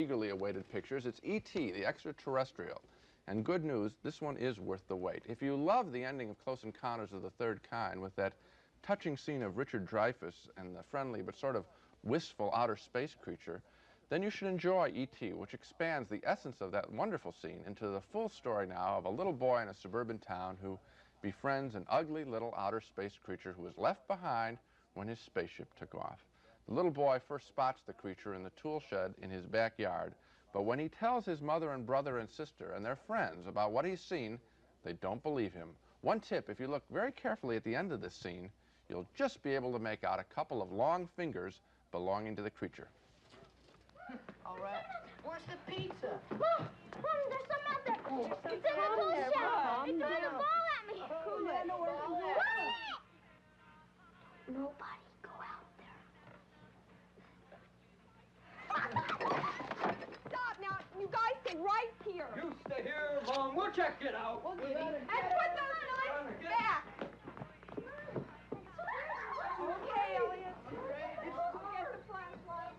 Eagerly awaited pictures. It's E.T., the Extra-Terrestrial. And good news, this one is worth the wait. If you love the ending of Close Encounters of the Third Kind with that touching scene of Richard Dreyfuss and the friendly but sort of wistful outer space creature, then you should enjoy E.T., which expands the essence of that wonderful scene into the full story now of a little boy in a suburban town who befriends an ugly little outer space creature who was left behind when his spaceship took off. The little boy first spots the creature in the tool shed in his backyard, but when he tells his mother and brother and sister and their friends about what he's seen, they don't believe him. One tip, if you look very carefully at the end of this scene, you'll just be able to make out a couple of long fingers belonging to the creature. All right. Where's the pizza? Mom, there's some out there. It's in the tool shed. It threw the ball at me. Nobody go out there. Stop now. You guys stay right here. You stay here, Mom. We'll check it out. And put those knives back. Okay, Elliot. Get the flashlight.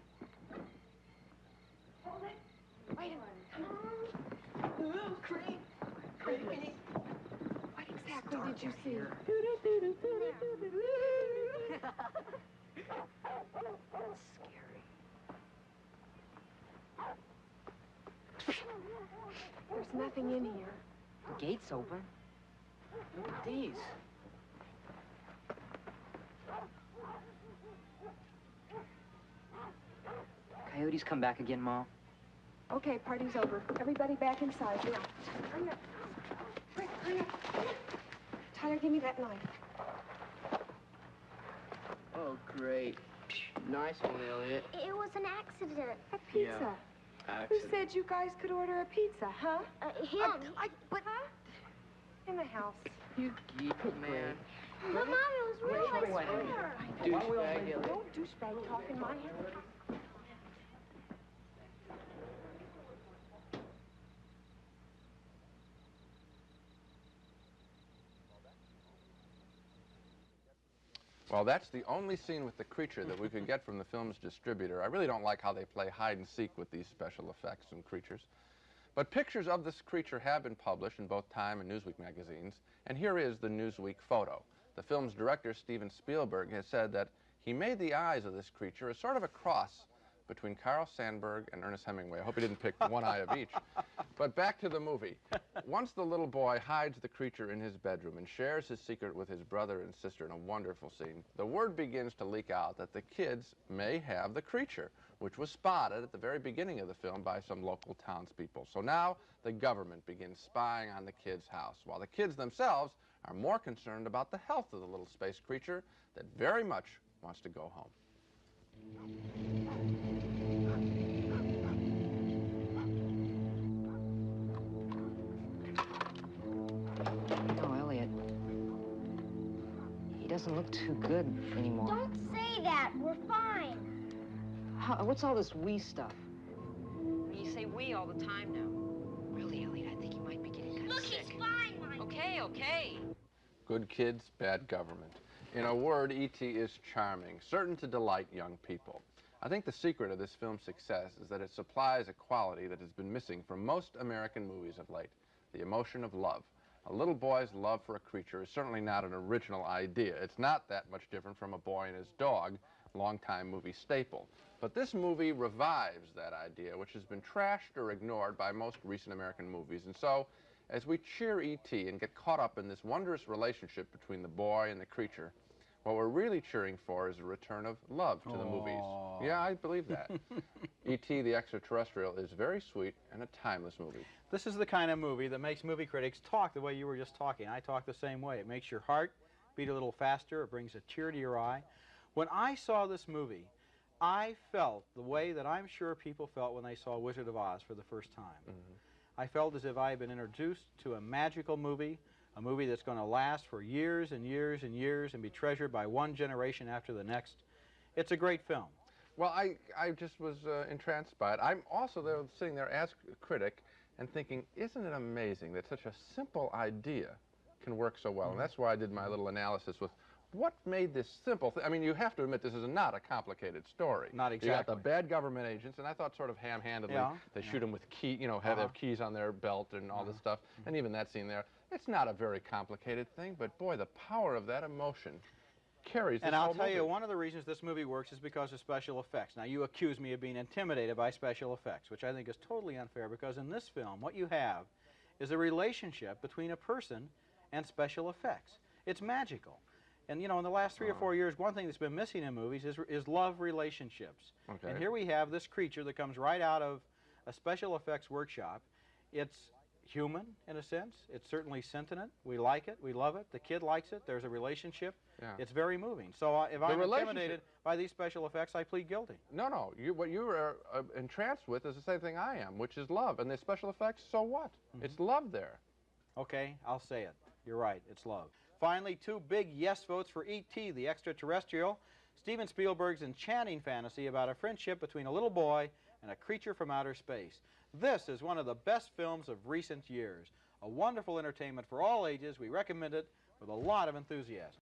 Hold it. Wait a minute. Ooh, creepy. What exactly did you see? That's scary. There's nothing in here. The gate's open. Look at these. Coyotes come back again, Mom. Okay, party's over. Everybody back inside now. Hurry up. Quick, hurry up. Tyler, give me that knife. Oh, great. Nice one, Elliot. It was an accident. A pizza. Yeah. Who said you guys could order a pizza, huh? Him. But in the house. You geek, man. But Mom, it was really nice for her. Douchebag, Elliot. Don't douchebag talk in my hand. Well, that's the only scene with the creature that we could get from the film's distributor. I really don't like how they play hide and seek with these special effects and creatures. But pictures of this creature have been published in both Time and Newsweek magazines, and here is the Newsweek photo. The film's director, Steven Spielberg, has said that he made the eyes of this creature as sort of a cross between Carl Sandburg and Ernest Hemingway. I hope he didn't pick one eye of each. But back to the movie. Once the little boy hides the creature in his bedroom and shares his secret with his brother and sister in a wonderful scene, the word begins to leak out that the kids may have the creature, which was spotted at the very beginning of the film by some local townspeople. So now the government begins spying on the kids' house, while the kids themselves are more concerned about the health of the little space creature that very much wants to go home. No, Elliot. He doesn't look too good anymore. Don't say that. We're fine. What's all this we stuff? You say we all the time now. Really, Elliot, I think he might be getting kind of Look, sick. he's fine, Mike. Okay. Good kids, bad government. In a word, E.T. is charming, certain to delight young people. I think the secret of this film's success is that it supplies a quality that has been missing from most American movies of late, the emotion of love. A little boy's love for a creature is certainly not an original idea. It's not that much different from A Boy and His Dog, longtime movie staple. But this movie revives that idea, which has been trashed or ignored by most recent American movies. And so, as we cheer E.T. and get caught up in this wondrous relationship between the boy and the creature, what we're really cheering for is a return of love to the movies. Yeah, I believe that. E.T. the Extra-Terrestrial is very sweet and a timeless movie. This is the kind of movie that makes movie critics talk the way you were just talking. I talk the same way. It makes your heart beat a little faster. It brings a tear to your eye. When I saw this movie, I felt the way that I'm sure people felt when they saw Wizard of Oz for the first time. I felt as if I had been introduced to a magical movie, a movie that's going to last for years and years and years and be treasured by one generation after the next. It's a great film. Well, I just was entranced by it. I'm also there, sitting there as a critic and thinking, isn't it amazing that such a simple idea can work so well? And that's why I did my little analysis with what made this simple I mean, you have to admit this is not a complicated story. Not You got the exactly. bad government agents, and I thought sort of ham-handedly they shoot them with key, you know, have keys on their belt and all this stuff, and even that scene there. It's not a very complicated thing, but boy, the power of that emotion carries this And I'll whole tell movie. you, one of the reasons this movie works is because of special effects. Now, you accuse me of being intimidated by special effects, which I think is totally unfair, because in this film, what you have is a relationship between a person and special effects. It's magical. And, you know, in the last 3 or 4 years, one thing that's been missing in movies is love relationships. Okay. And here we have this creature that comes right out of a special effects workshop. It's human, in a sense. It's certainly sentient. We like it. We love it. The kid likes it. There's a relationship. Yeah. It's very moving. So if I'm intimidated by these special effects, I plead guilty. No. What you are entranced with is the same thing I am, which is love. And the special effects, so what? It's love there. Okay, I'll say it. You're right. It's love. Finally, 2 big yes votes for E.T., the Extra-Terrestrial, Steven Spielberg's enchanting fantasy about a friendship between a little boy and a creature from outer space. This is one of the best films of recent years. A wonderful entertainment for all ages. We recommend it with a lot of enthusiasm.